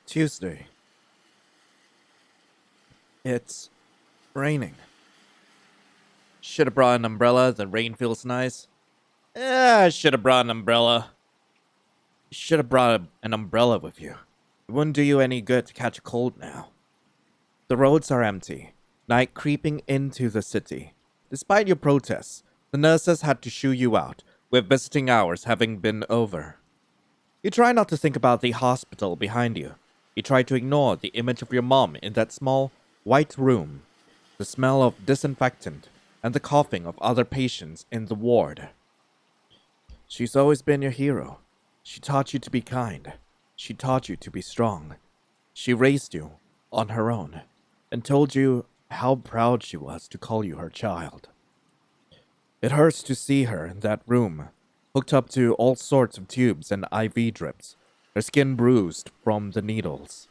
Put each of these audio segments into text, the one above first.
Tuesday. It's raining. Should have brought an umbrella. The rain feels nice. I should have brought an umbrella. You should have brought an umbrella with you. It wouldn't do you any good to catch a cold now. The roads are empty. Night creeping into the city. Despite your protests, the nurses had to shoo you out, with visiting hours having been over. You try not to think about the hospital behind you. You try to ignore the image of your mom in that small, white room, the smell of disinfectant, and the coughing of other patients in the ward. She's always been your hero. She taught you to be kind. She taught you to be strong. She raised you on her own and told you how proud she was to call you her child. It hurts to see her in that room, hooked up to all sorts of tubes and IV drips, her skin bruised from the needles.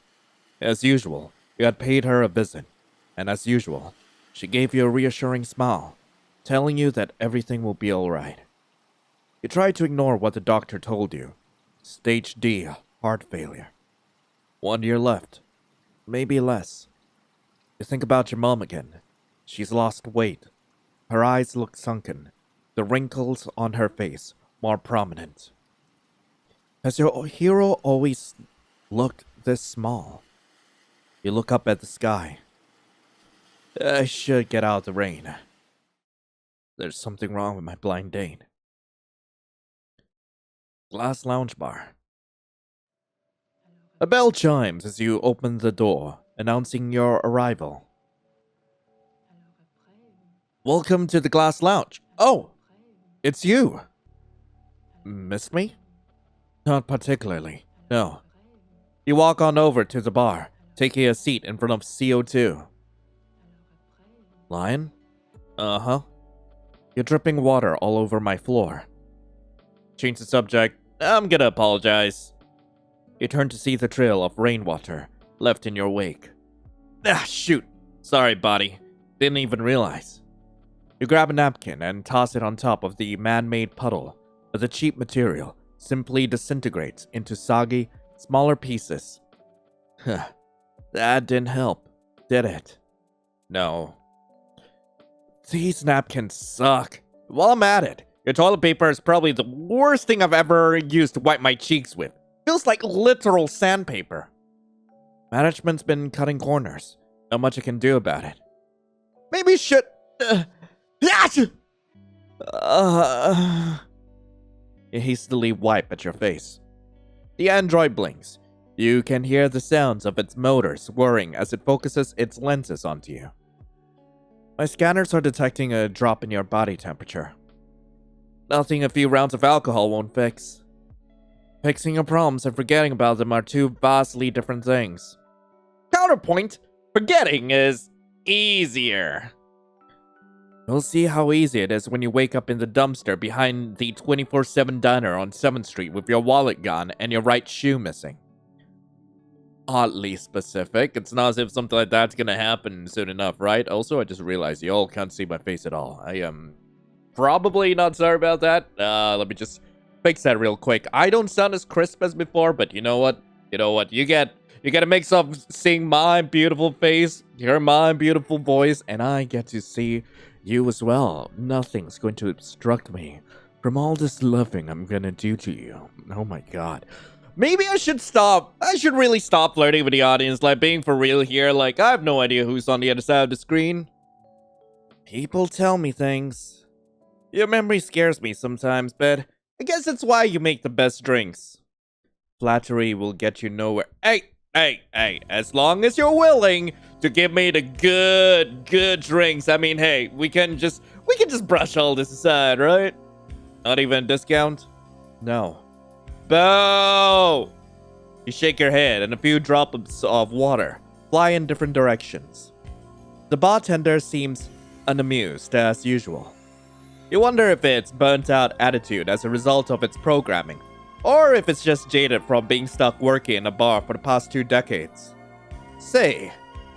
As usual, you had paid her a visit, and as usual, she gave you a reassuring smile, telling you that everything will be alright. You tried to ignore what the doctor told you. Stage D, heart failure. 1 year left. Maybe less. You think about your mom again. She's lost weight. Her eyes look sunken, the wrinkles on her face more prominent. Has your hero always looked this small? You look up at the sky. I should get out of the rain. There's something wrong with my blind date. Glass lounge bar. A bell chimes as you open the door, announcing your arrival. Welcome to the Glass Lounge. Oh, it's you. Missed me? Not particularly, no. You walk on over to the bar, taking a seat in front of CO2. Lion? Uh-huh. You're dripping water all over my floor. Change the subject. I'm gonna apologize. You turn to see the trail of rainwater left in your wake. Ah, shoot. Sorry, buddy. Didn't even realize. You grab a napkin and toss it on top of the man-made puddle, but the cheap material simply disintegrates into soggy, smaller pieces. Huh. That didn't help, did it? No. These napkins suck. While I'm at it, your toilet paper is probably the worst thing I've ever used to wipe my cheeks with. Feels like literal sandpaper. Management's been cutting corners. Not much I can do about it. Maybe you should... You hastily wipe at your face. The android blinks. You can hear the sounds of its motors whirring as it focuses its lenses onto you. My scanners are detecting a drop in your body temperature. Nothing a few rounds of alcohol won't fix. Fixing your problems and forgetting about them are two vastly different things. Counterpoint, forgetting is easier. You'll see how easy it is when you wake up in the dumpster behind the 24/7 diner on 7th Street with your wallet gone and your right shoe missing. Oddly specific. It's not as if something like that's gonna happen soon enough, right? Also, I just realized y'all can't see my face at all. I am probably not sorry about that. Let me just fix that real quick. I don't sound as crisp as before, but you know what? You get a mix of seeing my beautiful face, hear my beautiful voice, and I get to see you as well. Nothing's going to obstruct me from all this loving I'm gonna do to you. Oh my god. Maybe I should stop. I should really stop flirting with the audience, like being for real here. Like, I have no idea who's on the other side of the screen. People tell me things. Your memory scares me sometimes, but I guess that's why you make the best drinks. Flattery will get you nowhere. Hey, as long as you're willing to give me the good drinks. I mean, hey, we can just brush all this aside, right? Not even a discount? No. Boo! You shake your head and a few drops of water fly in different directions. The bartender seems unamused as usual. You wonder if it's burnt out attitude as a result of its programming, or if it's just jaded from being stuck working in a bar for the past 2 decades. Say,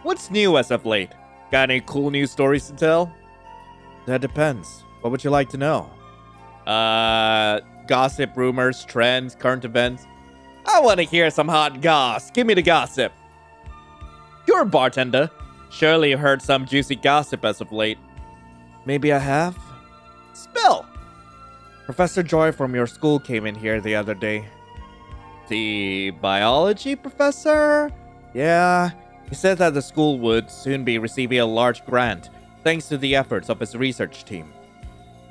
what's new as of late? Got any cool news stories to tell? That depends. What would you like to know? Gossip, rumors, trends, current events. I want to hear some hot goss. Give me the gossip. You're a bartender. Surely you've heard some juicy gossip as of late. Maybe I have. Spill! Professor Joy from your school came in here the other day. The biology professor? Yeah, he said that the school would soon be receiving a large grant, thanks to the efforts of his research team.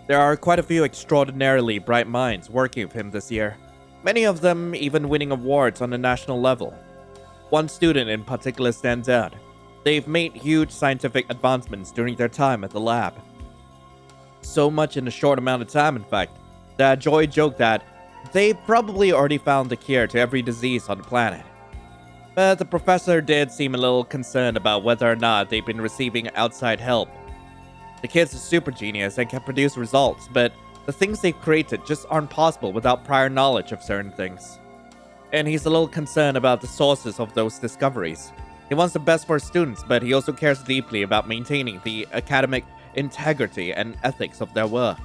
There are quite a few extraordinarily bright minds working with him this year, many of them even winning awards on the national level. One student in particular stands out. They've made huge scientific advancements during their time at the lab. So much in a short amount of time, in fact, that Joy joked that they probably already found the cure to every disease on the planet. But the professor did seem a little concerned about whether or not they've been receiving outside help. The kid's a super genius and can produce results, but the things they've created just aren't possible without prior knowledge of certain things. And he's a little concerned about the sources of those discoveries. He wants the best for his students, but he also cares deeply about maintaining the academic integrity and ethics of their work.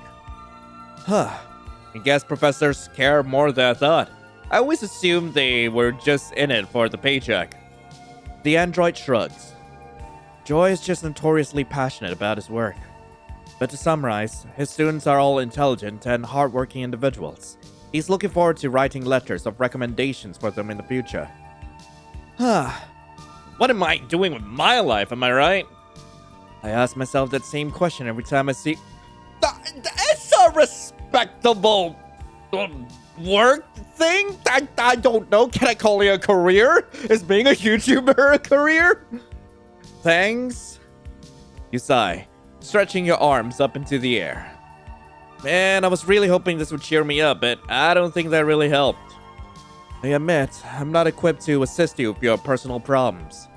I guess professors care more than I thought. I always assumed they were just in it for the paycheck. The android shrugs. Joy is just notoriously passionate about his work. But to summarize, his students are all intelligent and hardworking individuals. He's looking forward to writing letters of recommendations for them in the future. What am I doing with my life, am I right? I ask myself that same question every time I see... It's a respectable work thing? I don't know. Can I call it a career? Is being a YouTuber a career? Thanks. You sigh, stretching your arms up into the air. Man, I was really hoping this would cheer me up, but I don't think that really helped. I admit, I'm not equipped to assist you with your personal problems.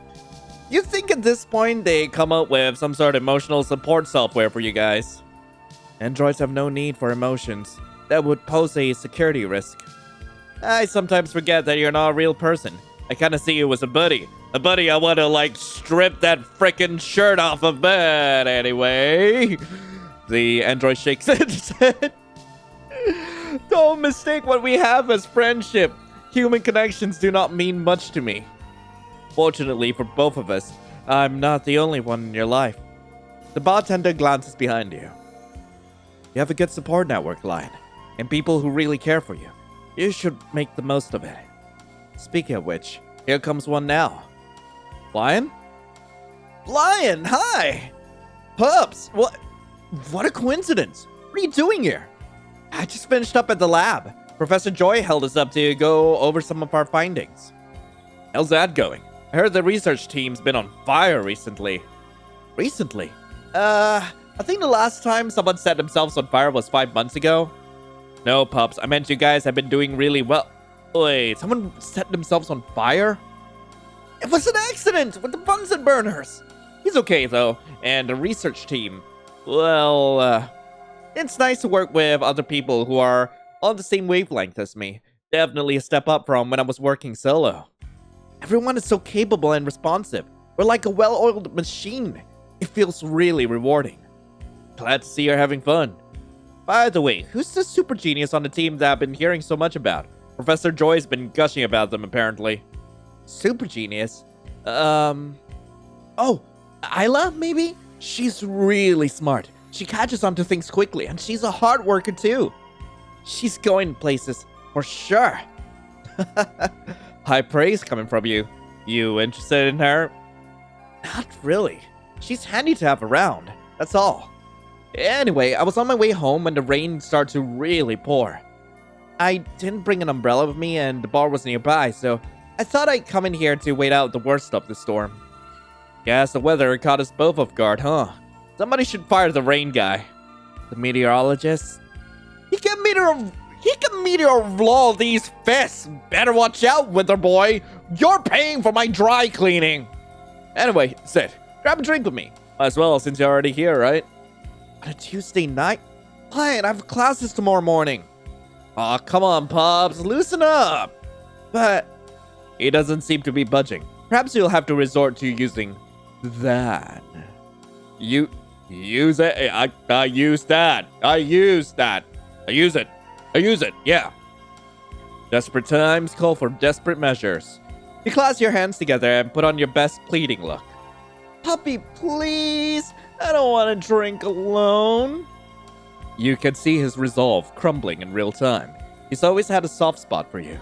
You think at this point they come up with some sort of emotional support software for you guys? Androids have no need for emotions. That would pose a security risk. I sometimes forget that you're not a real person. I kinda see you as a buddy. A buddy I wanna, strip that frickin' shirt off of bed anyway. The android shakes its head. Don't mistake what we have as friendship. Human connections do not mean much to me. Fortunately for both of us, I'm not the only one in your life. The bartender glances behind you. You have a good support network, Lion, and people who really care for you. You should make the most of it. Speaking of which, here comes one now. Lion? Lion, hi! Pups, what a coincidence. What are you doing here? I just finished up at the lab. Professor Joy held us up to go over some of our findings. How's that going? I heard the research team's been on fire recently. Recently? I think the last time someone set themselves on fire was 5 months ago. No, pups, I meant you guys have been doing really well. Wait, someone set themselves on fire? It was an accident with the Bunsen burners. He's okay though, and the research team, well, it's nice to work with other people who are on the same wavelength as me. Definitely a step up from when I was working solo. Everyone is so capable and responsive. We're like a well-oiled machine. It feels really rewarding. Glad to see you're having fun. By the way, who's the super genius on the team that I've been hearing so much about? Professor Joy's been gushing about them, apparently. Super genius? Oh, Isla, maybe? She's really smart. She catches on to things quickly, and she's a hard worker, too. She's going places, for sure. High praise coming from you. You interested in her? Not really. She's handy to have around, that's all. Anyway, I was on my way home when the rain started to really pour. I didn't bring an umbrella with me and the bar was nearby, so I thought I'd come in here to wait out the worst of the storm. Guess the weather caught us both off guard, huh? Somebody should fire the rain guy. The meteorologist? He can meteorologize these fists. Better watch out, Wither Boy. You're paying for my dry cleaning. Anyway, sit. Grab a drink with me. Might as well, since you're already here, right? On a Tuesday night? Fine, I have classes tomorrow morning. Aw, come on, Pops. Loosen up. But he doesn't seem to be budging. Perhaps you'll have to resort to using that. You use it? I use that. I use that. I use it. I use it, yeah. Desperate times call for desperate measures. You clasp your hands together and put on your best pleading look. Puppy, please! I don't want to drink alone. You can see his resolve crumbling in real time. He's always had a soft spot for you.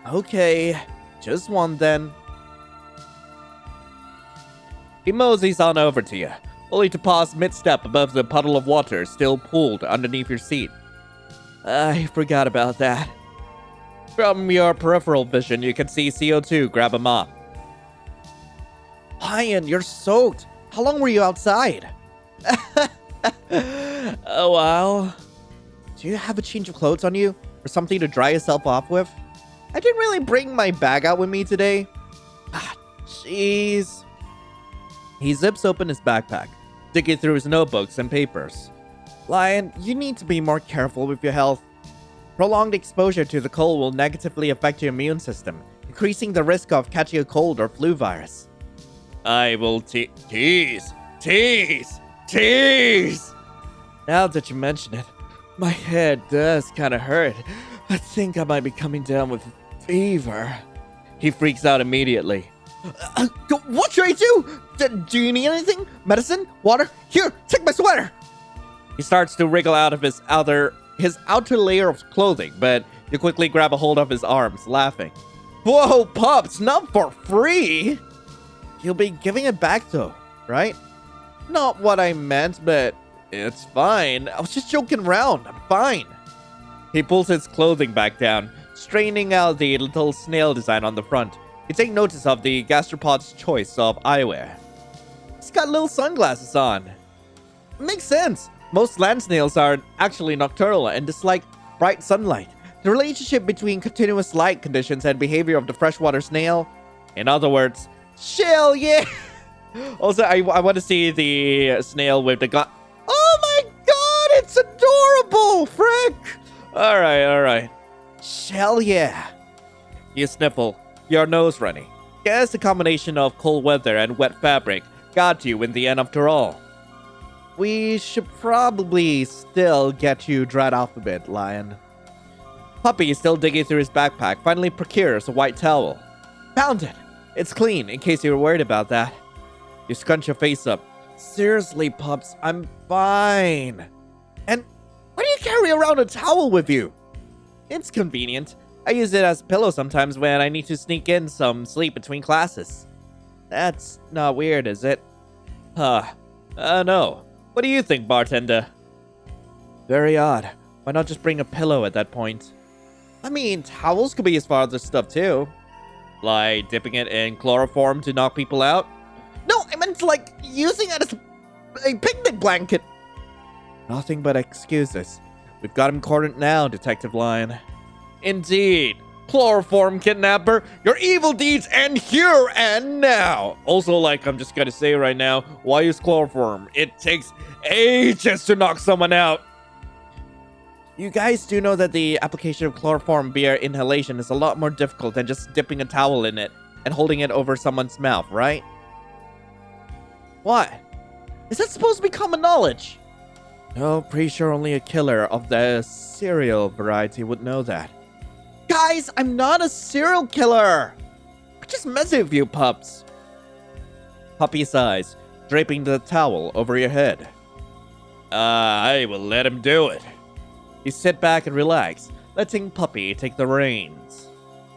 Okay. Just one then. He moseys on over to you, only to pause mid-step above the puddle of water still pooled underneath your seat. I forgot about that. From your peripheral vision, you can see CO2 grab a mop. Lion, you're soaked. How long were you outside? A while. Do you have a change of clothes on you? Or something to dry yourself off with? I didn't really bring my bag out with me today. Jeez. He zips open his backpack, digging through his notebooks and papers. Lion, you need to be more careful with your health. Prolonged exposure to the cold will negatively affect your immune system, increasing the risk of catching a cold or flu virus. I will tease. Now that you mention it, my head does kind of hurt. I think I might be coming down with fever. He freaks out immediately. What should I do? Do you need anything? Medicine? Water? Here, take my sweater! He starts to wriggle out of his outer layer of clothing, but you quickly grab a hold of his arms, laughing. Whoa, pups, not for free! You'll be giving it back though, right? Not what I meant, but it's fine. I was just joking around. I'm fine. He pulls his clothing back down, straightening out the little snail design on the front. You take notice of the gastropod's choice of eyewear. He's got little sunglasses on. Makes sense. Most land snails are actually nocturnal and dislike bright sunlight. The relationship between continuous light conditions and behavior of the freshwater snail. In other words, chill, yeah. Also, I want to see the snail with the gun. Oh my god, it's adorable, frick. All right. Hell yeah. You sniffle, your nose running. Guess the combination of cold weather and wet fabric got you in the end after all. We should probably still get you dried off a bit, Lion. Puppy is still digging through his backpack, finally procures a white towel. Found it! It's clean, in case you were worried about that. You scrunch your face up. Seriously, pups, I'm fine. And why do you carry around a towel with you? It's convenient. I use it as a pillow sometimes when I need to sneak in some sleep between classes. That's not weird, is it? No. What do you think, bartender? Very odd. Why not just bring a pillow at that point? I mean, towels could be used for other stuff too. Like dipping it in chloroform to knock people out? No, I meant like using it as a picnic blanket. Nothing but excuses. We've got him cornered now, Detective Lion. Indeed. Chloroform kidnapper, your evil deeds end here and now. Also, I'm just gonna say right now, why use chloroform? It takes ages to knock someone out. You guys do know that the application of chloroform via inhalation is a lot more difficult than just dipping a towel in it and holding it over someone's mouth, right? What? Is that supposed to be common knowledge? No, pretty sure only a killer of the serial variety would know that. Guys, I'm not a serial killer. I'm just messing with you, pups. Puppy sighs, draping the towel over your head. I will let him do it. You sit back and relax, letting Puppy take the reins.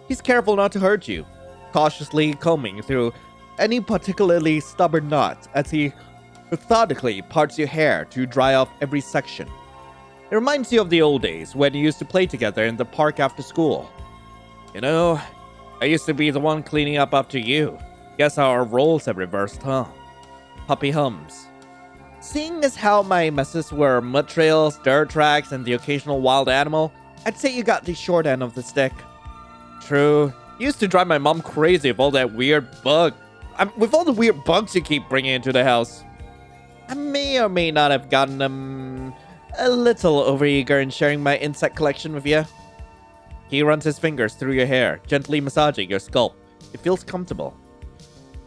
He's careful not to hurt you, cautiously combing through any particularly stubborn knots as he methodically parts your hair to dry off every section. It reminds you of the old days when you used to play together in the park after school. You know, I used to be the one cleaning up after you. Guess our roles have reversed, huh? Puppy hums. Seeing as how my messes were mud trails, dirt tracks, and the occasional wild animal, I'd say you got the short end of the stick. True. You used to drive my mom crazy with all the weird bugs you keep bringing into the house. I may or may not have gotten them a little overeager in sharing my insect collection with you. He runs his fingers through your hair, gently massaging your scalp. It feels comfortable.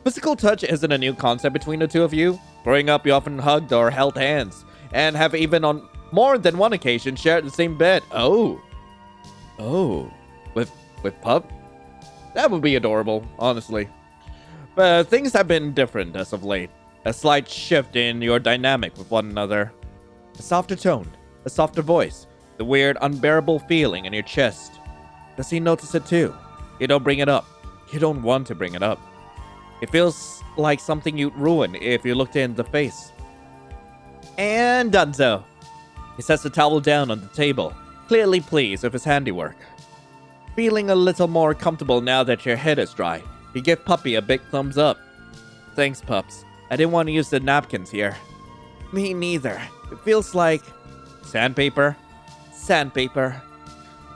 Physical touch isn't a new concept between the two of you. Growing up, you often hugged or held hands, and have even on more than one occasion shared the same bed. Oh. Oh, with pup? That would be adorable, honestly. But things have been different as of late. A slight shift in your dynamic with one another. A softer tone, a softer voice, the weird, unbearable feeling in your chest. Does he notice it too? You don't bring it up. You don't want to bring it up. It feels like something you'd ruin if you looked in the face. And done so. He sets the towel down on the table, clearly pleased with his handiwork. Feeling a little more comfortable now that your head is dry, you give Puppy a big thumbs up. Thanks, Pups. I didn't want to use the napkins here. Me neither. It feels like... Sandpaper? Sandpaper.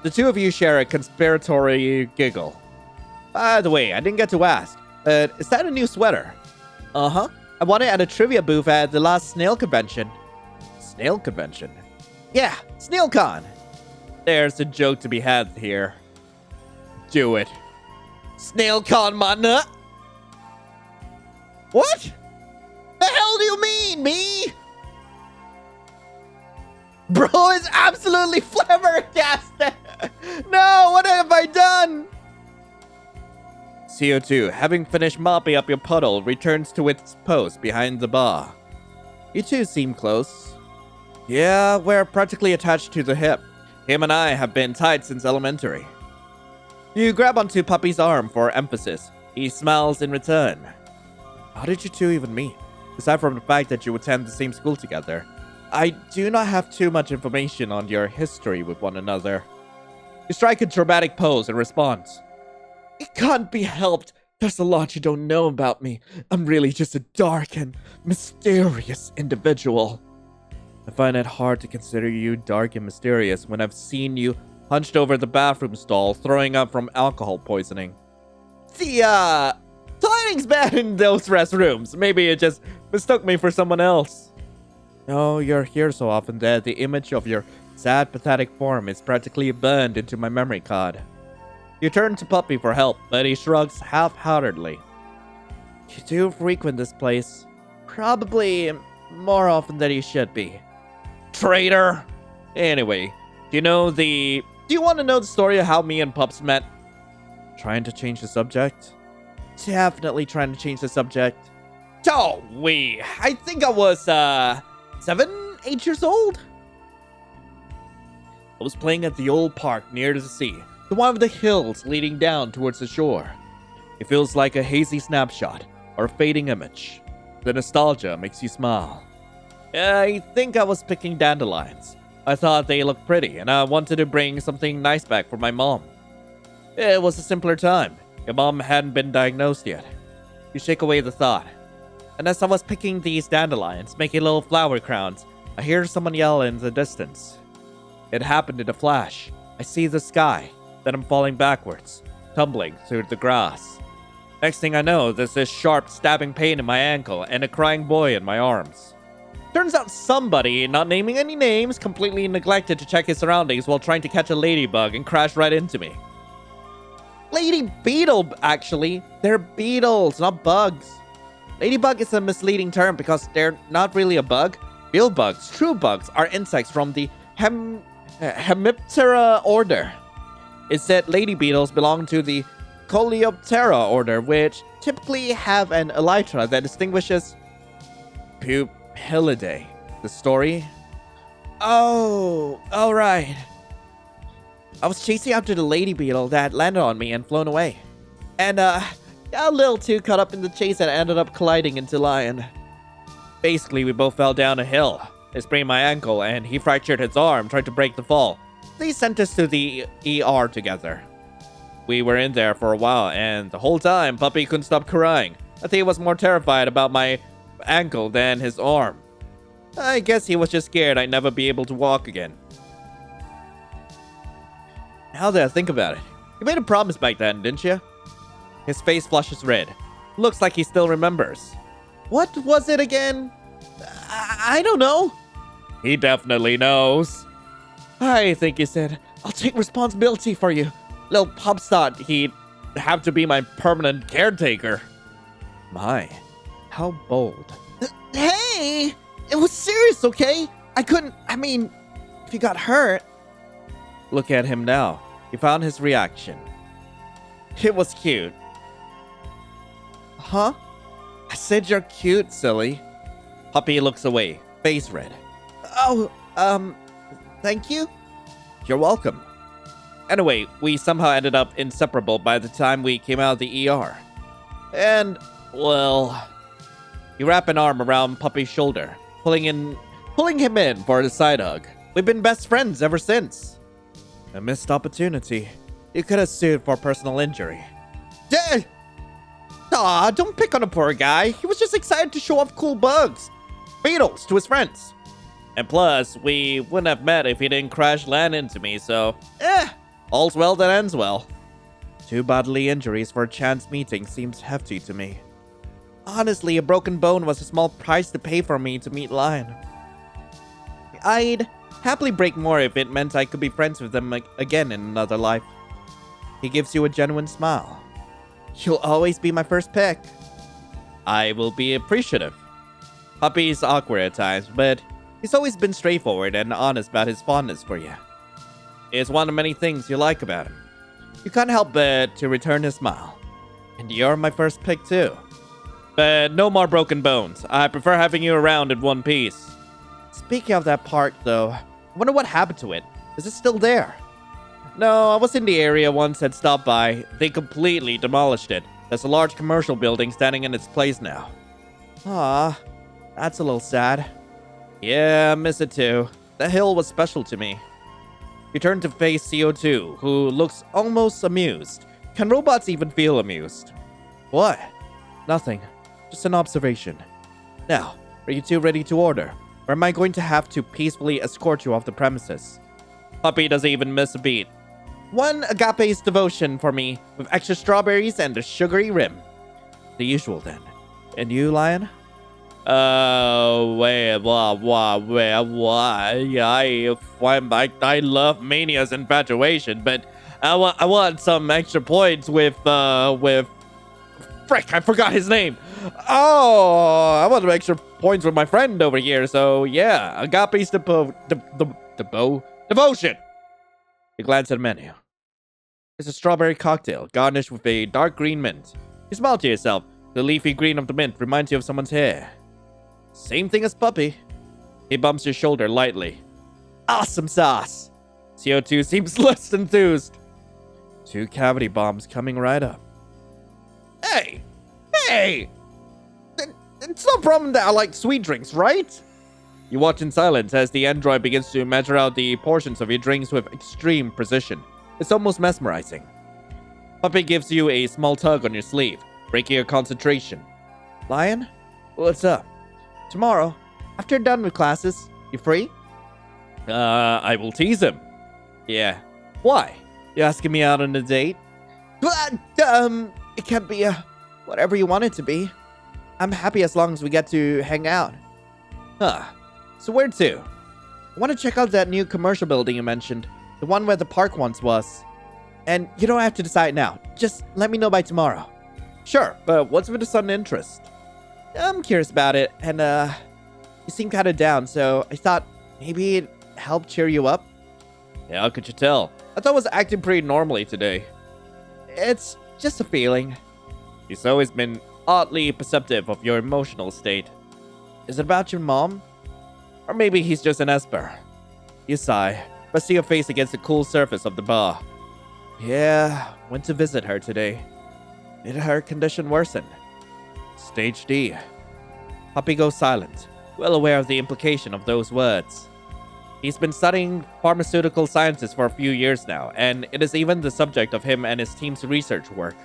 The two of you share a conspiratory giggle. By the way, I didn't get to ask, but is that a new sweater? Uh-huh. I won it at a trivia booth at the last snail convention. Snail convention? Yeah, SnailCon. There's a joke to be had here. Do it. SnailCon, my nut. What? The hell do you mean, me? Bro is absolutely flabbergasted. No, what have I done? CO2, having finished mopping up your puddle, returns to its post behind the bar. You two seem close. Yeah, we're practically attached to the hip. Him and I have been tight since elementary. You grab onto Puppy's arm for emphasis. He smiles in return. How did you two even meet? Aside from the fact that you attend the same school together, I do not have too much information on your history with one another. You strike a dramatic pose in response. It can't be helped. There's a lot you don't know about me. I'm really just a dark and mysterious individual. I find it hard to consider you dark and mysterious when I've seen you hunched over the bathroom stall throwing up from alcohol poisoning. The lighting's bad in those restrooms. Maybe it just mistook me for someone else. No, you're here so often that the image of your sad, pathetic form is practically burned into my memory card. You turn to Puppy for help, but he shrugs half-heartedly. You do frequent this place. Probably more often than you should be. Traitor! Anyway, do you want to know the story of how me and Pups met? Trying to change the subject? Definitely trying to change the subject. Oh, I think I was, 7, 8 years old? I was playing at the old park near the sea. The one with the hills leading down towards the shore. It feels like a hazy snapshot or a fading image. The nostalgia makes you smile. I think I was picking dandelions. I thought they looked pretty and I wanted to bring something nice back for my mom. It was a simpler time. Your mom hadn't been diagnosed yet. You shake away the thought. And as I was picking these dandelions, making little flower crowns, I hear someone yell in the distance. It happened in a flash. I see the sky. Then I'm falling backwards, tumbling through the grass. Next thing I know, there's this sharp stabbing pain in my ankle and a crying boy in my arms. Turns out somebody, not naming any names, completely neglected to check his surroundings while trying to catch a ladybug and crashed right into me. Lady beetle, actually. They're beetles, not bugs. Ladybug is a misleading term because they're not really a bug. Real bugs, true bugs, are insects from the Hemiptera order. It said lady beetles belong to the Coleoptera order, which typically have an elytra that distinguishes Pupillidae. The story? Oh, alright. I was chasing after the lady beetle that landed on me and flown away. And, got a little too caught up in the chase and ended up colliding into Lion. Basically, we both fell down a hill. I sprained my ankle and he fractured his arm trying to break the fall. They sent us to the ER together. We were in there for a while, and the whole time, Puppy couldn't stop crying. I think he was more terrified about my ankle than his arm. I guess he was just scared I'd never be able to walk again. Now that I think about it, you made a promise back then, didn't you? His face flushes red. Looks like he still remembers. What was it again? I don't know. He definitely knows. I think he said, I'll take responsibility for you. Little Pups thought he'd have to be my permanent caretaker. My, how bold. Hey! It was serious, okay? If you got hurt. Look at him now. You found his reaction. It was cute. Huh? I said you're cute, silly. Puppy looks away, face red. Oh, thank you? You're welcome. Anyway, we somehow ended up inseparable by the time we came out of the ER. And, well... You wrap an arm around Puppy's shoulder, pulling him in for a side hug. We've been best friends ever since. A missed opportunity. You could have sued for personal injury. Aw, don't pick on a poor guy. He was just excited to show off cool bugs. Beetles to his friends. And plus, we wouldn't have met if he didn't crash land into me, so... all's well that ends well. 2 bodily injuries for a chance meeting seems hefty to me. Honestly, a broken bone was a small price to pay for me to meet Lion. I'd happily break more if it meant I could be friends with him again in another life. He gives you a genuine smile. You'll always be my first pick. I will be appreciative. Puppy's awkward at times, but he's always been straightforward and honest about his fondness for you. It's one of many things you like about him. You can't help but to return his smile. And you're my first pick too. But no more broken bones. I prefer having you around in one piece. Speaking of that park, though, I wonder what happened to it. Is it still there? No, I was in the area once and stopped by. They completely demolished it. There's a large commercial building standing in its place now. Ah, that's a little sad. Yeah, I miss it too. The hill was special to me. You turn to face CO2, who looks almost amused. Can robots even feel amused? What? Nothing. Just an observation. Now, are you two ready to order? Or am I going to have to peacefully escort you off the premises? Puppy doesn't even miss a beat. 1 agape's devotion for me, with extra strawberries and a sugary rim. The usual then. And you, Lion? I love Mania's infatuation, but I want some extra points with frick, I forgot his name. Oh, I want some extra points with my friend over here, so yeah, agape's devotion. You glance at the menu. It's a strawberry cocktail, garnished with a dark green mint. You smile to yourself. The leafy green of the mint reminds you of someone's hair. Same thing as Puppy. He bumps your shoulder lightly. Awesome sauce. CO2 seems less enthused. 2 cavity bombs coming right up. Hey! It's no problem that I like sweet drinks, right? You watch in silence as the android begins to measure out the portions of your drinks with extreme precision. It's almost mesmerizing. Puppy gives you a small tug on your sleeve, breaking your concentration. Lion? What's up? Tomorrow, after you're done with classes, you free? I will tease him. Yeah. Why? You asking me out on a date? It can be whatever you want it to be. I'm happy as long as we get to hang out. Huh. So where to? I want to check out that new commercial building you mentioned. The one where the park once was. And you don't have to decide now. Just let me know by tomorrow. Sure, but what's with the sudden interest? I'm curious about it, and you seem kind of down, so I thought maybe it'd help cheer you up. Yeah, how could you tell? I thought I was acting pretty normally today. It's just a feeling. He's always been oddly perceptive of your emotional state. Is it about your mom? Or maybe he's just an esper. You sigh, resting your face against the cool surface of the bar. Yeah, went to visit her today. Did her condition worsen? Stage D. Puppy goes silent, well aware of the implication of those words. He's been studying pharmaceutical sciences for a few years now, and it is even the subject of him and his team's research work.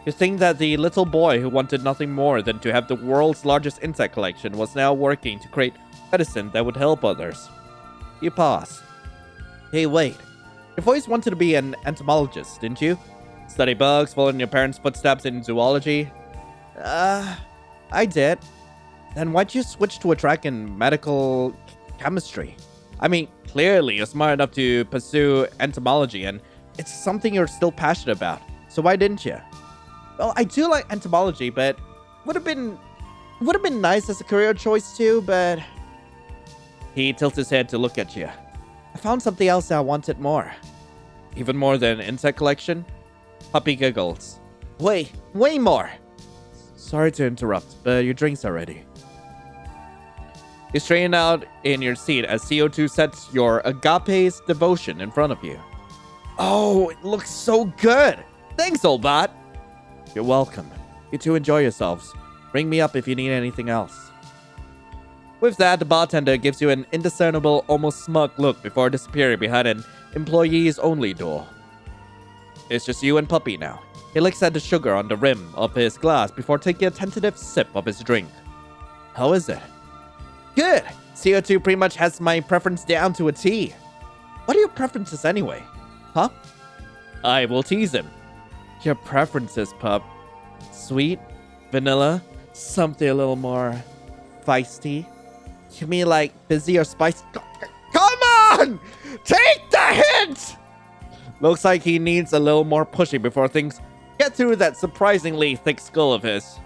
You think that the little boy who wanted nothing more than to have the world's largest insect collection was now working to create medicine that would help others. You pause. Hey, wait. You've always wanted to be an entomologist, didn't you? Study bugs, follow in your parents' footsteps in zoology? I did. Then why'd you switch to a track in medical chemistry? I mean, clearly you're smart enough to pursue entomology, and it's something you're still passionate about. So why didn't you? Well, I do like entomology, but would have been nice as a career choice too, but... He tilts his head to look at you. I found something else that I wanted more. Even more than insect collection? Puppy giggles. Way more! Sorry to interrupt, but your drink's are ready. You straighten out in your seat as CO2 sets your agape's devotion in front of you. Oh, it looks so good! Thanks, old bot! You're welcome. You two enjoy yourselves. Ring me up if you need anything else. With that, the bartender gives you an indiscernible, almost smug look before disappearing behind an employees-only door. It's just you and Puppy now. He licks at the sugar on the rim of his glass before taking a tentative sip of his drink. How is it? Good! CO2 pretty much has my preference down to a T. What are your preferences anyway? Huh? I will tease him. Your preferences, pup. Sweet? Vanilla? Something a little more feisty? You mean like busy or spicy? Come on! Take the hint! Looks like he needs a little more pushing before things get through that surprisingly thick skull of his.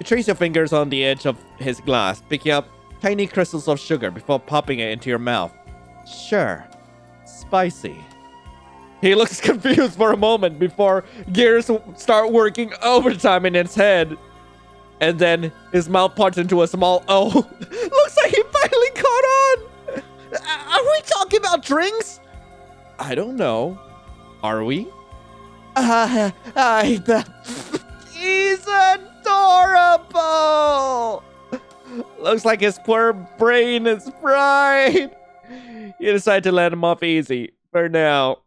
You trace your fingers on the edge of his glass, picking up tiny crystals of sugar before popping it into your mouth. Sure. Spicy. He looks confused for a moment before gears start working overtime in his head. And then his mouth parts into a small O. Looks like he finally caught on! Are we talking about drinks? I don't know. Are we? He's adorable! Looks like his poor brain is fried. You decide to let him off easy, for now.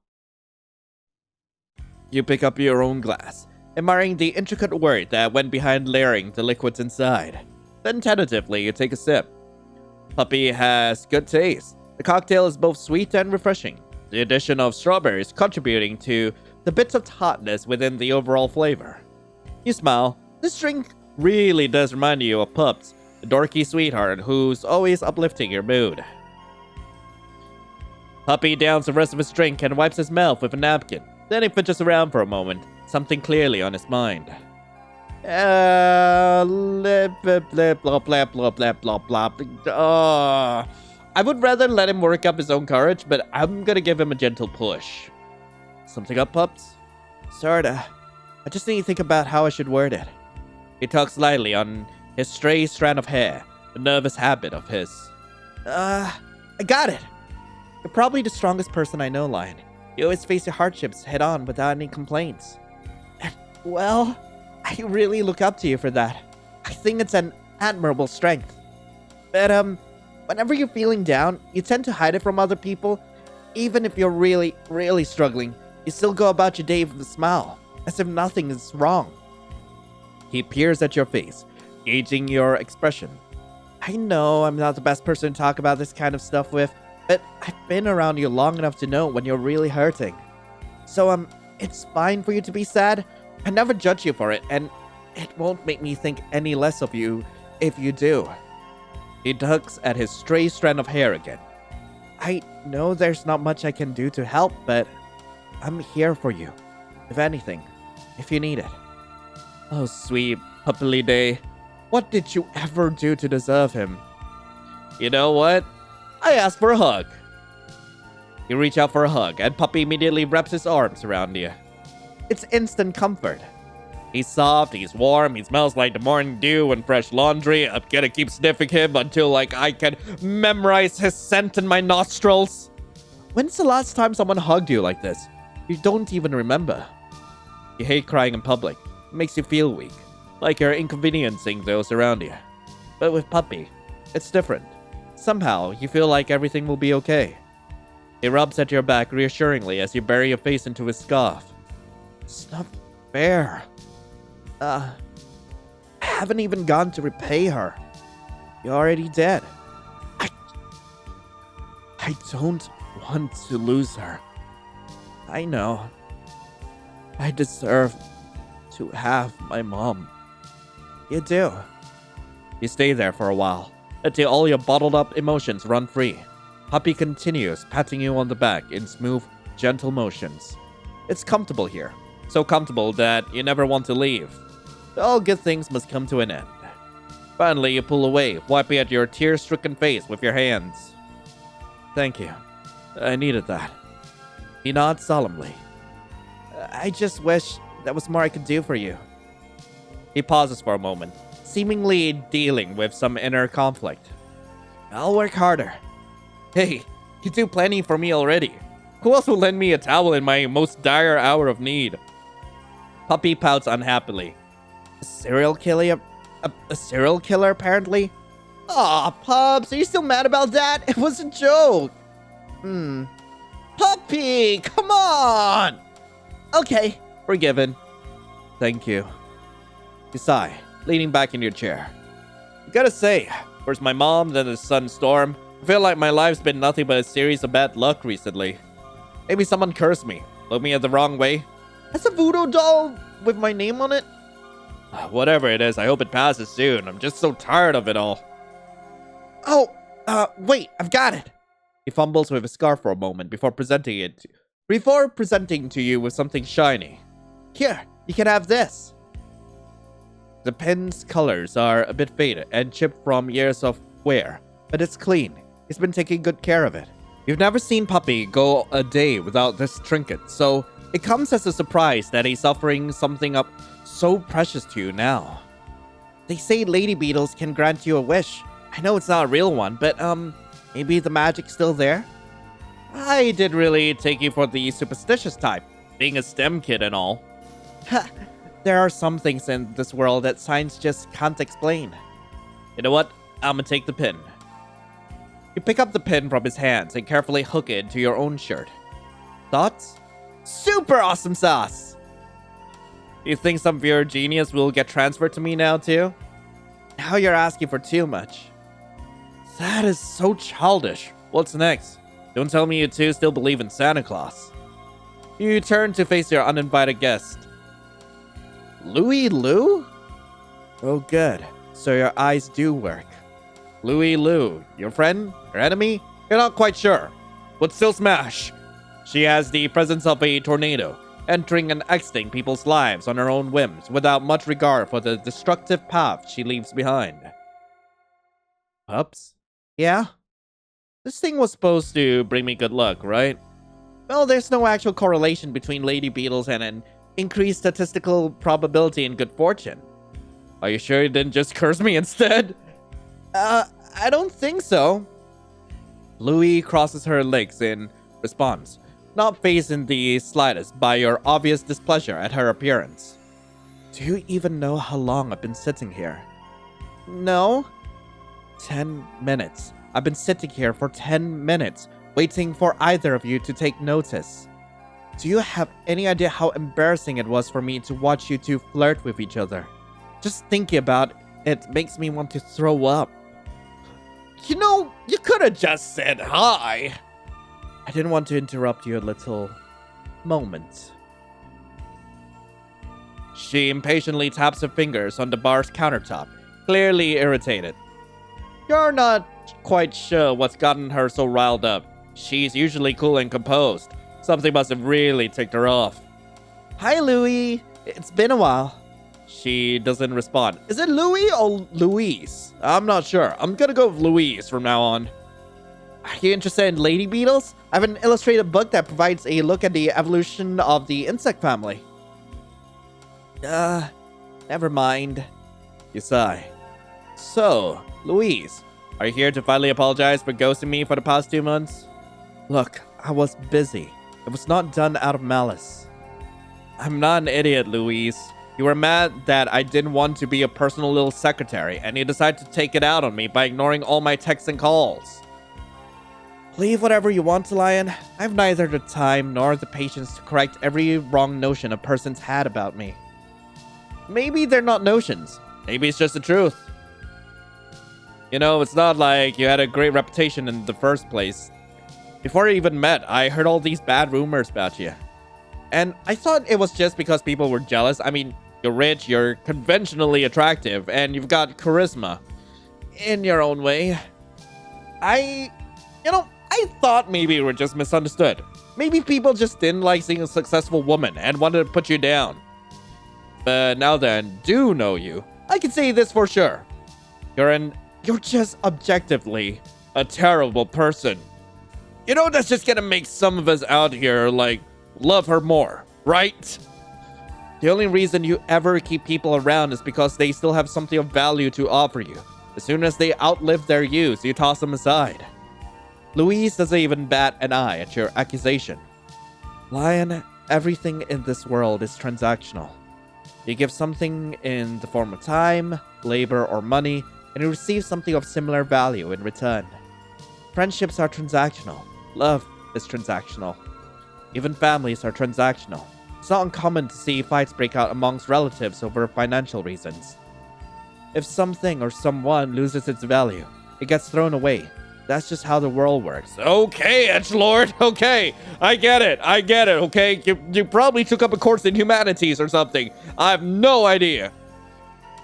You pick up your own glass, admiring the intricate work that went behind layering the liquids inside. Then tentatively, you take a sip. Puppy has good taste. The cocktail is both sweet and refreshing, the addition of strawberries contributing to the bits of hotness within the overall flavor. You smile. This drink really does remind you of Pups, the dorky sweetheart who's always uplifting your mood. Puppy downs the rest of his drink and wipes his mouth with a napkin. Then he fidgets around for a moment, something clearly on his mind. Blah, blah, blah, blah, blah, blah, blah, blah. I would rather let him work up his own courage, but I'm gonna give him a gentle push. Something up, Pups? Sorta. I just need to think about how I should word it. He tugs lightly on his stray strand of hair, a nervous habit of his. I got it! You're probably the strongest person I know, Lion. You always face your hardships head on without any complaints. And, well, I really look up to you for that. I think it's an admirable strength. But, whenever you're feeling down, you tend to hide it from other people. Even if you're really, really struggling, you still go about your day with a smile, as if nothing is wrong. He peers at your face, gauging your expression. I know I'm not the best person to talk about this kind of stuff with, but I've been around you long enough to know when you're really hurting. So, it's fine for you to be sad. I never judge you for it, and it won't make me think any less of you if you do. He tugs at his stray strand of hair again. I know there's not much I can do to help, but I'm here for you. If anything, if you need it. Oh, sweet Puppy Day. What did you ever do to deserve him? You know what? I asked for a hug. You reach out for a hug, and Puppy immediately wraps his arms around you. It's instant comfort. He's soft, he's warm, he smells like the morning dew and fresh laundry. I'm gonna keep sniffing him until, I can memorize his scent in my nostrils. When's the last time someone hugged you like this? You don't even remember. You hate crying in public. It makes you feel weak, like you're inconveniencing those around you. But with Puppy, it's different. Somehow, you feel like everything will be okay. He rubs at your back reassuringly as you bury your face into his scarf. It's not fair. I haven't even gone to repay her. You're already dead. I don't want to lose her. I know. I deserve to have my mom. You do. You stay there for a while, until all your bottled up emotions run free. Puppy continues patting you on the back in smooth, gentle motions. It's comfortable here. So comfortable that you never want to leave. All good things must come to an end. Finally, you pull away, wiping at your tear-stricken face with your hands. Thank you. I needed that. He nods solemnly. I just wish there was more I could do for you. He pauses for a moment, seemingly dealing with some inner conflict. I'll work harder. Hey, you do plenty for me already. Who else will lend me a towel in my most dire hour of need? Puppy pouts unhappily. A serial killer? A serial killer, apparently? Aw, Pups, are you still mad about that? It was a joke. Puppy, come on! Okay, forgiven. Thank you. You sigh, leaning back in your chair. I gotta say, first my mom, then the sun storm. I feel like my life's been nothing but a series of bad luck recently. Maybe someone cursed me, looked me at the wrong way. That's a voodoo doll with my name on it? Whatever it is, I hope it passes soon. I'm just so tired of it all. Oh, wait, I've got it. He fumbles with his scarf for a moment before presenting to you with something shiny. Here, you can have this. The pen's colors are a bit faded and chipped from years of wear, but it's clean. He's been taking good care of it. You've never seen Puppy go a day without this trinket, so it comes as a surprise that he's offering something up so precious to you now. They say lady beetles can grant you a wish. I know it's not a real one, but maybe the magic's still there? I did really take you for the superstitious type, being a STEM kid and all. There are some things in this world that science just can't explain. You know what? I'm gonna take the pin. You pick up the pin from his hands and carefully hook it to your own shirt. Thoughts? Super awesome sauce! You think some weird genius will get transferred to me now too? Now you're asking for too much. That is so childish. What's next? Don't tell me you two still believe in Santa Claus. You turn to face your uninvited guest. Louise Lu? Oh good, so your eyes do work. Louise Lu, your friend? Your enemy? You're not quite sure. But still smash. She has the presence of a tornado, entering and exiting people's lives on her own whims without much regard for the destructive path she leaves behind. Pups? Yeah? This thing was supposed to bring me good luck, right? Well, there's no actual correlation between lady beetles and an increased statistical probability in good fortune. Are you sure you didn't just curse me instead? I don't think so. Louis crosses her legs in response, not fazed in the slightest by your obvious displeasure at her appearance. Do you even know how long I've been sitting here? No. 10 minutes. I've been sitting here for 10 minutes, waiting for either of you to take notice. Do you have any idea how embarrassing it was for me to watch you two flirt with each other? Just thinking about it makes me want to throw up. You know, you could have just said hi. I didn't want to interrupt your little moment. She impatiently taps her fingers on the bar's countertop, clearly irritated. You're not quite sure what's gotten her so riled up. She's usually cool and composed. Something must have really ticked her off. Hi, Louis. It's been a while. She doesn't respond. Is it Louis or Louise? I'm not sure. I'm gonna go with Louise from now on. Are you interested in lady beetles? I have an illustrated book that provides a look at the evolution of the insect family. Never mind. You sigh. So, Louise, are you here to finally apologize for ghosting me for the past 2 months? Look, I was busy. It was not done out of malice. I'm not an idiot, Louise. You were mad that I didn't want to be a personal little secretary, and you decided to take it out on me by ignoring all my texts and calls. Believe whatever you want, Lion. I have neither the time nor the patience to correct every wrong notion a person's had about me. Maybe they're not notions. Maybe it's just the truth. You know, it's not like you had a great reputation in the first place. Before we even met, I heard all these bad rumors about you. And I thought it was just because people were jealous. I mean, you're rich, you're conventionally attractive, and you've got charisma. In your own way. I thought maybe you were just misunderstood. Maybe people just didn't like seeing a successful woman and wanted to put you down. But now that I do know you, I can say this for sure. You're just objectively a terrible person. You know, that's just gonna make some of us out here, like, love her more, right? The only reason you ever keep people around is because they still have something of value to offer you. As soon as they outlive their use, you toss them aside. Louise doesn't even bat an eye at your accusation. Lion, everything in this world is transactional. You give something in the form of time, labor, or money, and you receive something of similar value in return. Friendships are transactional. Love is transactional. Even families are transactional. It's not uncommon to see fights break out amongst relatives over financial reasons. If something or someone loses its value, it gets thrown away. That's just how the world works. Okay, edgelord. Okay, I get it. Okay, you probably took up a course in humanities or something. I have no idea.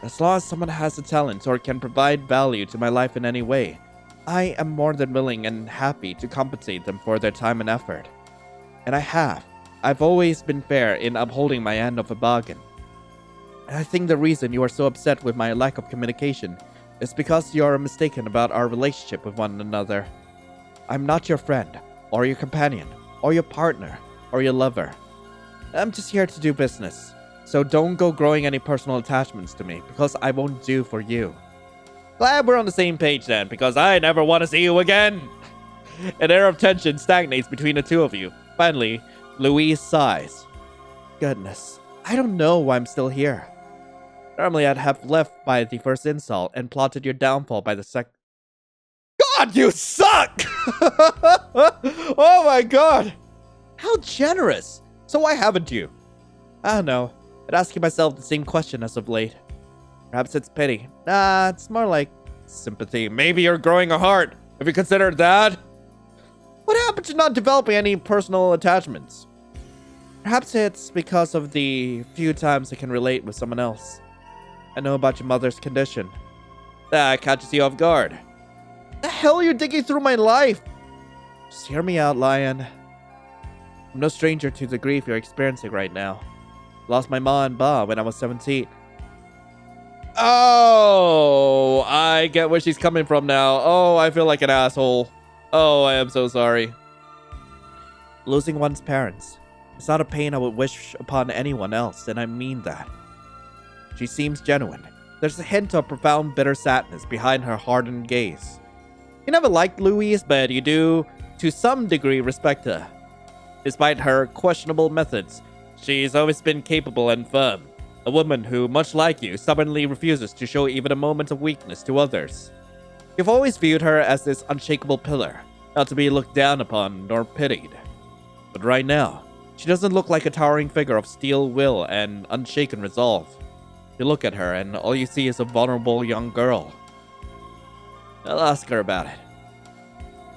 As long as someone has a talent or can provide value to my life in any way, I am more than willing and happy to compensate them for their time and effort. And I have. I've always been fair in upholding my end of a bargain. And I think the reason you are so upset with my lack of communication is because you are mistaken about our relationship with one another. I'm not your friend, or your companion, or your partner, or your lover. I'm just here to do business, so don't go growing any personal attachments to me, because I won't do for you. Glad we're on the same page then, because I never want to see you again. An air of tension stagnates between the two of you. Finally, Louise sighs. Goodness, I don't know why I'm still here. Normally, I'd have left by the first insult and plotted your downfall by the second. God, you suck! Oh my god! How generous! So why haven't you? I don't know. I'd asking myself the same question as of late. Perhaps it's pity. Nah, it's more like sympathy. Maybe you're growing a heart. Have you considered that? What happened to not developing any personal attachments? Perhaps it's because of the few times I can relate with someone else. I know about your mother's condition. That catches you off guard. The hell are you digging through my life? Just hear me out, Lion. I'm no stranger to the grief you're experiencing right now. Lost my ma and ba when I was 17. Oh, I get where she's coming from now. Oh, I feel like an asshole. Oh, I am so sorry. Losing one's parents is not a pain I would wish upon anyone else, and I mean that. She seems genuine. There's a hint of profound bitter sadness behind her hardened gaze. You never liked Louise, but you do, to some degree, respect her. Despite her questionable methods, she's always been capable and firm. A woman who, much like you, stubbornly refuses to show even a moment of weakness to others. You've always viewed her as this unshakable pillar, not to be looked down upon nor pitied. But right now, she doesn't look like a towering figure of steel will and unshaken resolve. You look at her and all you see is a vulnerable young girl. I'll ask her about it.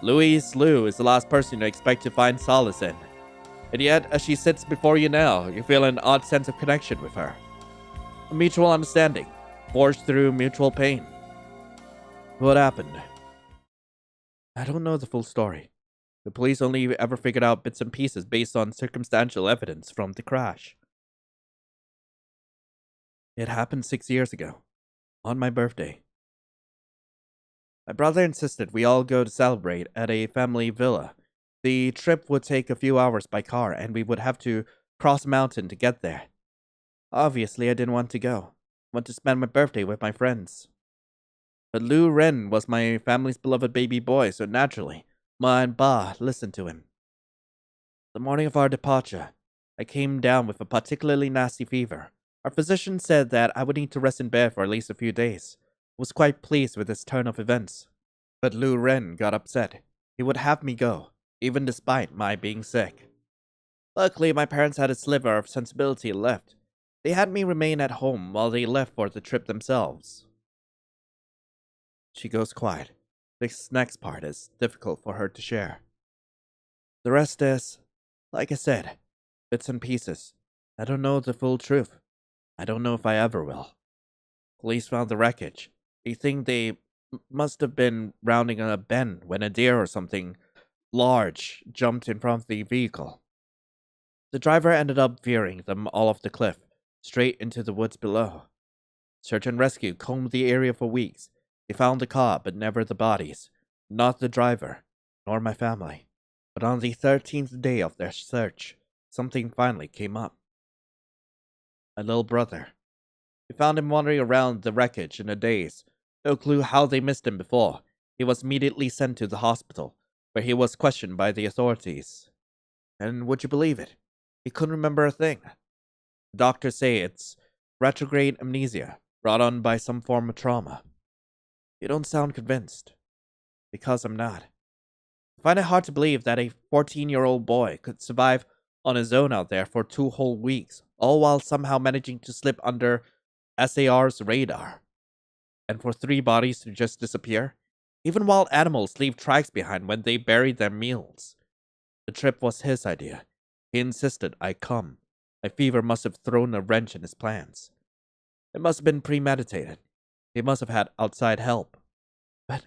Louise Lu is the last person you expect to find solace in. And yet, as she sits before you now, you feel an odd sense of connection with her. A mutual understanding, forged through mutual pain. What happened? I don't know the full story. The police only ever figured out bits and pieces based on circumstantial evidence from the crash. It happened 6 years ago, on my birthday. My brother insisted we all go to celebrate at a family villa. The trip would take a few hours by car, and we would have to cross a mountain to get there. Obviously, I didn't want to go. I want to spend my birthday with my friends. But Lu Ren was my family's beloved baby boy, so naturally, Ma and Ba listened to him. The morning of our departure, I came down with a particularly nasty fever. Our physician said that I would need to rest in bed for at least a few days. I was quite pleased with this turn of events. But Lu Ren got upset. He would have me go, even despite my being sick. Luckily, my parents had a sliver of sensibility left. They had me remain at home while they left for the trip themselves. She goes quiet. This next part is difficult for her to share. The rest is, like I said, bits and pieces. I don't know the full truth. I don't know if I ever will. Police found the wreckage. They think they must have been rounding a bend when a deer or something large jumped in front of the vehicle. The driver ended up veering them all off the cliff, straight into the woods below. Search and rescue combed the area for weeks. They found the car, but never the bodies. Not the driver, nor my family. But on the 13th day of their search, something finally came up. My little brother. They found him wandering around the wreckage in a daze. No clue how they missed him before. He was immediately sent to the hospital, where he was questioned by the authorities. And would you believe it? He couldn't remember a thing. The doctors say it's retrograde amnesia, brought on by some form of trauma. You don't sound convinced. Because I'm not. I find it hard to believe that a 14-year-old boy could survive on his own out there for 2 whole weeks, all while somehow managing to slip under SAR's radar. And for 3 bodies to just disappear? Even wild animals leave tracks behind when they bury their meals. The trip was his idea. He insisted I come. My fever must have thrown a wrench in his plans. It must have been premeditated. He must have had outside help. But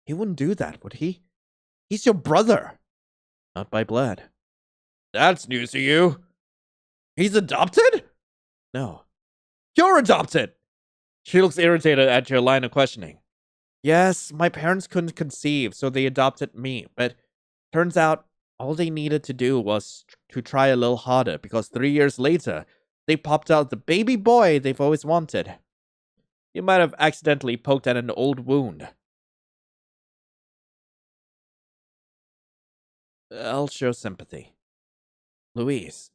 he wouldn't do that, would he? He's your brother. Not by blood. That's news to you. He's adopted? No. You're adopted! She looks irritated at your line of questioning. Yes, my parents couldn't conceive, so they adopted me, but turns out all they needed to do was to try a little harder, because 3 years later, they popped out the baby boy they've always wanted. You might have accidentally poked at an old wound. I'll show sympathy. Louise,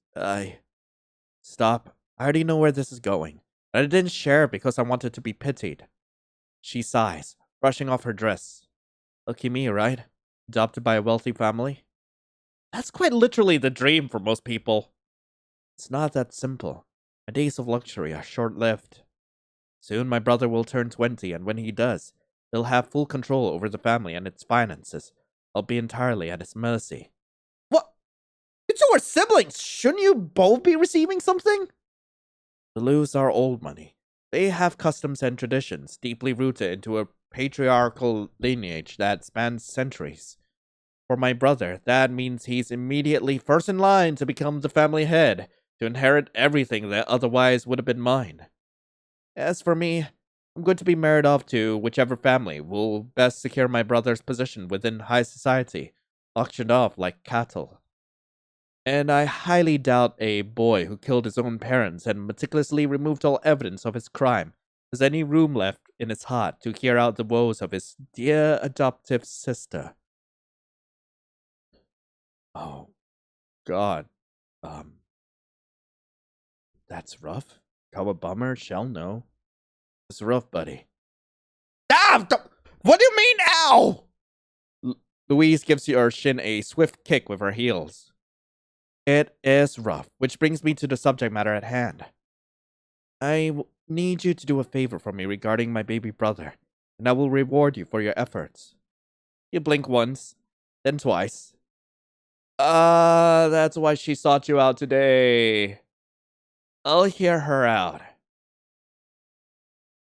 Stop. I already know where this is going. And I didn't share it because I wanted to be pitied. She sighs, brushing off her dress. Lucky me, right? Adopted by a wealthy family? That's quite literally the dream for most people. It's not that simple. My days of luxury are short-lived. Soon my brother will turn 20, and when he does, he'll have full control over the family and its finances. I'll be entirely at his mercy. What? You two are siblings! Shouldn't you both be receiving something? The Lus are old money. They have customs and traditions deeply rooted into a patriarchal lineage that spans centuries. For my brother, that means he's immediately first in line to become the family head, to inherit everything that otherwise would have been mine. As for me, I'm going to be married off to whichever family will best secure my brother's position within high society, auctioned off like cattle. And I highly doubt a boy who killed his own parents and meticulously removed all evidence of his crime has any room left in his heart to hear out the woes of his dear adoptive sister. Oh, God. That's rough. Kawabummer shall know. It's rough, buddy. Ah! What do you mean, ow? Louise gives your shin a swift kick with her heels. It is rough, which brings me to the subject matter at hand. I need you to do a favor for me regarding my baby brother, and I will reward you for your efforts. You blink once, then twice. That's why she sought you out today. I'll hear her out.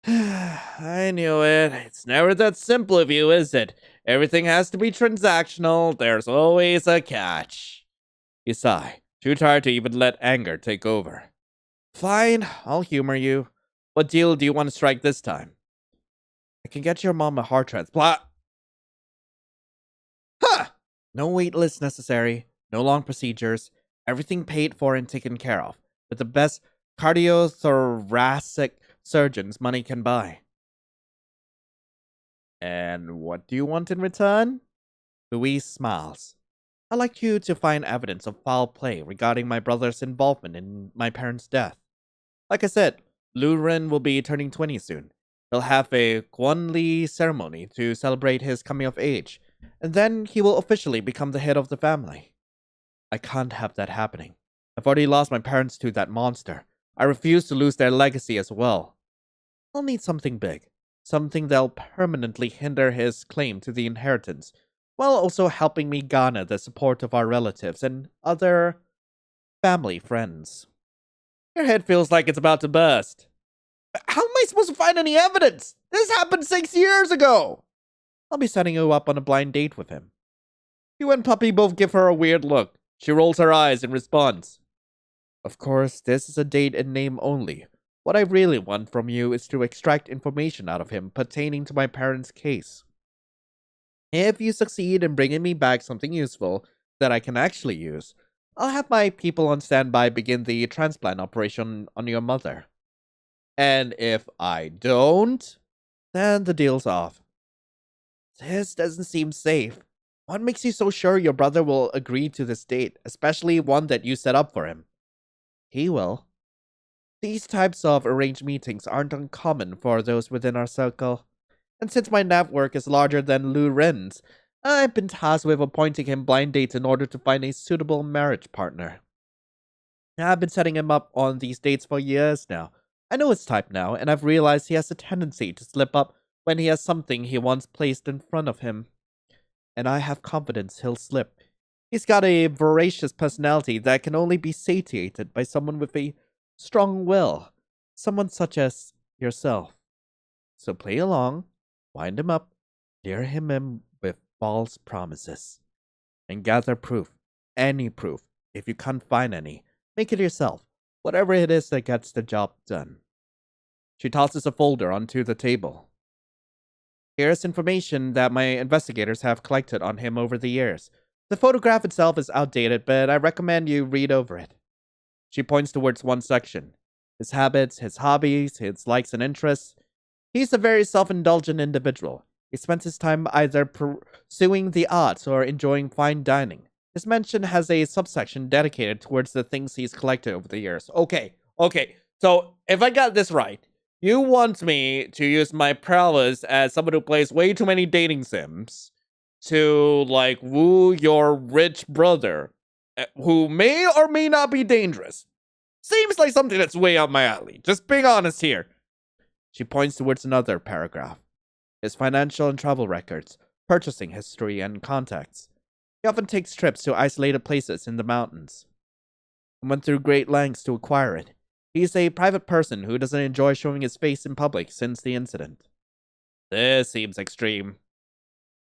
I knew it. It's never that simple of you, is it? Everything has to be transactional. There's always a catch. You sigh, too tired to even let anger take over. Fine, I'll humor you. What deal do you want to strike this time? I can get your mom a heart transplant. Huh! No wait list necessary, no long procedures, everything paid for and taken care of, with the best cardiothoracic surgeons money can buy. And what do you want in return? Louise smiles. I'd like you to find evidence of foul play regarding my brother's involvement in my parents' death. Like I said, Luren will be turning 20 soon. He'll have a Guanli ceremony to celebrate his coming of age, and then he will officially become the head of the family. I can't have that happening. I've already lost my parents to that monster. I refuse to lose their legacy as well. I'll need something big. Something that'll permanently hinder his claim to the inheritance, while also helping me garner the support of our relatives and other family friends. Your head feels like it's about to burst. How am I supposed to find any evidence? This happened 6 years ago! I'll be setting you up on a blind date with him. You and Puppy both give her a weird look. She rolls her eyes in response. Of course, this is a date in name only. What I really want from you is to extract information out of him pertaining to my parents' case. If you succeed in bringing me back something useful that I can actually use, I'll have my people on standby begin the transplant operation on your mother. And if I don't, then the deal's off. This doesn't seem safe. What makes you so sure your brother will agree to this date, especially one that you set up for him? He will. These types of arranged meetings aren't uncommon for those within our circle. And since my network is larger than Lu Ren's, I've been tasked with appointing him blind dates in order to find a suitable marriage partner. I've been setting him up on these dates for years now. I know his type now, and I've realized he has a tendency to slip up when he has something he wants placed in front of him. And I have confidence he'll slip. He's got a voracious personality that can only be satiated by someone with a strong will, someone such as yourself. So play along, wind him up, lure him in with false promises, and gather proof, any proof. If you can't find any, make it yourself, whatever it is that gets the job done. She tosses a folder onto the table. Here's information that my investigators have collected on him over the years. The photograph itself is outdated, but I recommend you read over it. She points towards one section. His habits, his hobbies, his likes and interests. He's a very self-indulgent individual. He spends his time either pursuing the arts or enjoying fine dining. His mention has a subsection dedicated towards the things he's collected over the years. Okay. So, if I got this right, you want me to use my prowess as someone who plays way too many dating sims to, like, woo your rich brother, who may or may not be dangerous. Seems like something that's way up my alley. Just being honest here. She points towards another paragraph. His financial and travel records, purchasing history, and contacts. He often takes trips to isolated places in the mountains and went through great lengths to acquire it. He's a private person who doesn't enjoy showing his face in public since the incident. This seems extreme.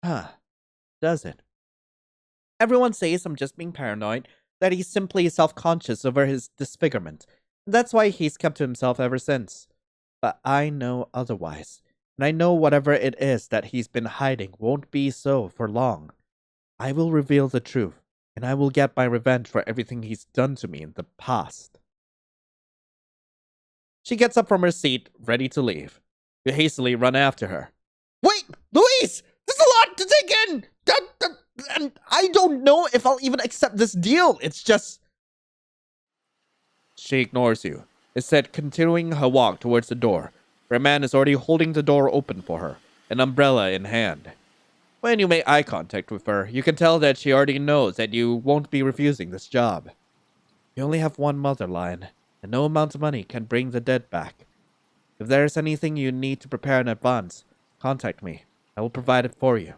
Does it? Everyone says I'm just being paranoid, that he's simply self-conscious over his disfigurement. That's why he's kept to himself ever since. But I know otherwise, and I know whatever it is that he's been hiding won't be so for long. I will reveal the truth, and I will get my revenge for everything he's done to me in the past. She gets up from her seat, ready to leave. You hastily run after her. Wait, Louise! There's a lot to take in! And I don't know if I'll even accept this deal. It's just... She ignores you, instead continuing her walk towards the door, where a man is already holding the door open for her, an umbrella in hand. When you make eye contact with her, you can tell that she already knows that you won't be refusing this job. You only have one mother, Lion, and no amount of money can bring the dead back. If there is anything you need to prepare in advance, contact me. I will provide it for you.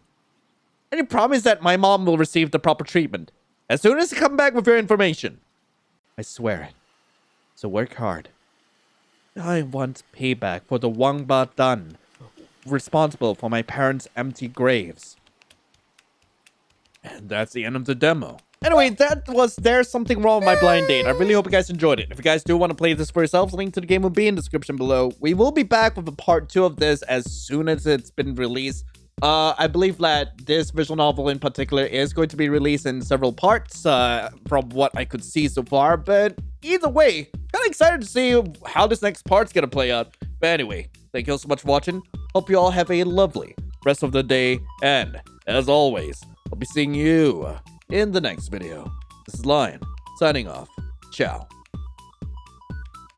And you promise that my mom will receive the proper treatment as soon as you come back with your information. I swear it. So work hard. I want payback for the Wangba done, responsible for my parents' empty graves. And that's the end of the demo. Anyway, there's something wrong with my blind date. I really hope you guys enjoyed it. If you guys do want to play this for yourselves, link to the game will be in the description below. We will be back with a part 2 of this as soon as it's been released. I believe that this visual novel in particular is going to be released in several parts, from what I could see so far. But either way, kind of excited to see how this next part's gonna play out. But anyway, thank you all so much for watching. Hope you all have a lovely rest of the day. And as always, I'll be seeing you in the next video. This is Lion, signing off. Ciao.